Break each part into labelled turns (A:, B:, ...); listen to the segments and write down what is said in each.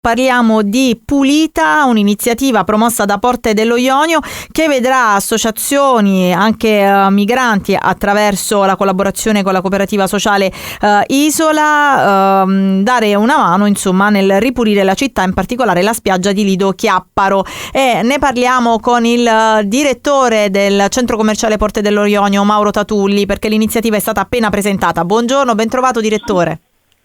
A: Parliamo di Pulita, un'iniziativa promossa da Porte dello Ionio che vedrà associazioni, anche migranti, attraverso la collaborazione con la cooperativa sociale Isola, dare una mano insomma nel ripulire la città, in particolare la spiaggia di Lido Chiapparo. E ne parliamo con il direttore del centro commerciale Porte dello Ionio, Mauro Tatulli, perché l'iniziativa è stata appena presentata. Buongiorno, ben trovato direttore.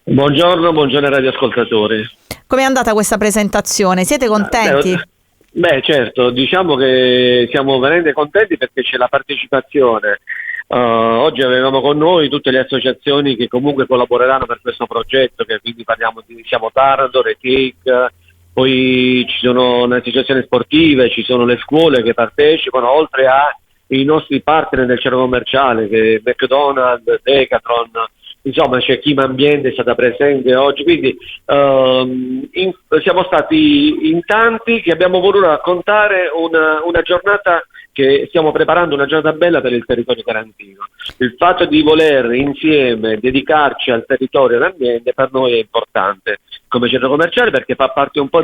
B: Buongiorno radioascoltatori.
A: Come è andata questa presentazione? Siete contenti?
B: Beh, certo, diciamo che siamo veramente contenti perché c'è la partecipazione. Oggi avevamo con noi tutte le associazioni che comunque collaboreranno per questo progetto, che quindi parliamo di Taranto, Retake, poi ci sono le associazioni sportive, ci sono le scuole che partecipano, oltre ai nostri partner del centro commerciale, che McDonald's, Decathlon. Insomma, c'è Kim Ambiente, è stata presente oggi, quindi siamo stati in tanti che abbiamo voluto raccontare una giornata che stiamo preparando, una giornata bella per il territorio tarantino. Il fatto di voler insieme dedicarci al territorio e all'ambiente per noi è importante come centro commerciale, perché fa parte un po'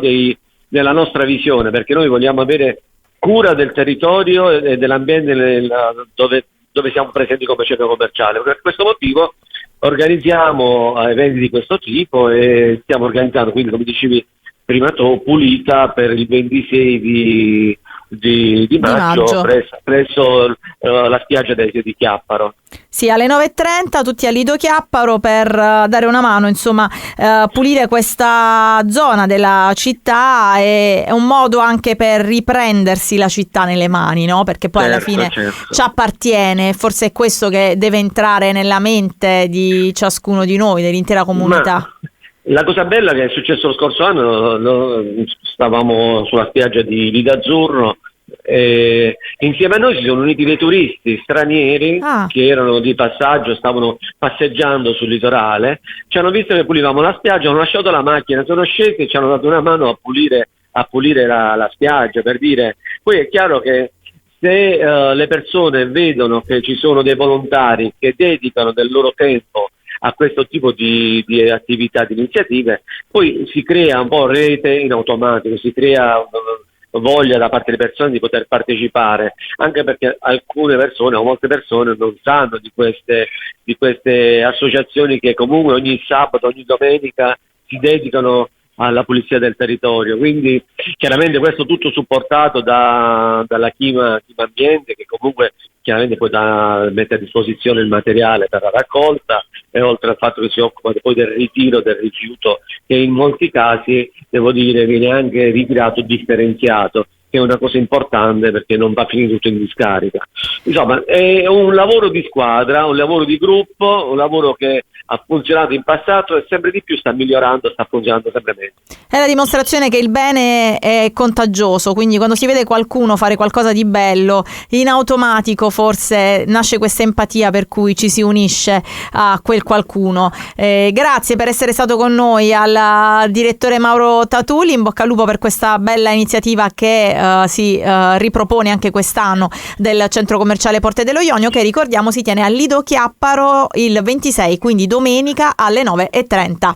B: della nostra visione, perché noi vogliamo avere cura del territorio e dell'ambiente dove siamo presenti come centro commerciale. Per questo motivo organizziamo eventi di questo tipo e stiamo organizzando, quindi come dicevi prima tu, Pulita per il 26 di maggio presso la spiaggia di Chiapparo.
A: Sì, alle 9:30 tutti a Lido Chiapparo per dare una mano, insomma, pulire questa zona della città è un modo anche per riprendersi la città nelle mani, no? Perché poi alla fine ci appartiene, forse è questo che deve entrare nella mente di ciascuno di noi, dell'intera comunità.
B: La cosa bella che è successo lo scorso anno, stavamo sulla spiaggia di Lido Azzurro, insieme a noi si sono uniti dei turisti stranieri che erano di passaggio, stavano passeggiando sul litorale, ci hanno visto che pulivamo la spiaggia, hanno lasciato la macchina, sono scesi e ci hanno dato una mano a pulire la spiaggia, per dire. Poi è chiaro che se le persone vedono che ci sono dei volontari che dedicano del loro tempo a questo tipo di attività, di iniziative, poi si crea un po' rete in automatico, si crea voglia da parte delle persone di poter partecipare, anche perché alcune persone o molte persone non sanno di queste associazioni che comunque ogni sabato, ogni domenica si dedicano alla pulizia del territorio. Quindi chiaramente questo tutto supportato dalla Kim Ambiente, che comunque chiaramente poi mette a disposizione il materiale per la raccolta, e oltre al fatto che si occupa poi del ritiro del rifiuto, che in molti casi, devo dire, viene anche ritirato differenziato, che è una cosa importante perché non va finito tutto in discarica. Insomma, è un lavoro di squadra, un lavoro di gruppo, un lavoro che ha funzionato in passato e sempre di più sta migliorando, sta funzionando sempre meglio.
A: È la dimostrazione che il bene è contagioso, quindi quando si vede qualcuno fare qualcosa di bello, in automatico forse nasce questa empatia per cui ci si unisce a quel qualcuno. Grazie per essere stato con noi al direttore Mauro Tatulli, in bocca al lupo per questa bella iniziativa che si ripropone anche quest'anno del centro commerciale Porte dello Ionio, che ricordiamo si tiene a Lido Chiapparo il 26, quindi domenica alle 9:30.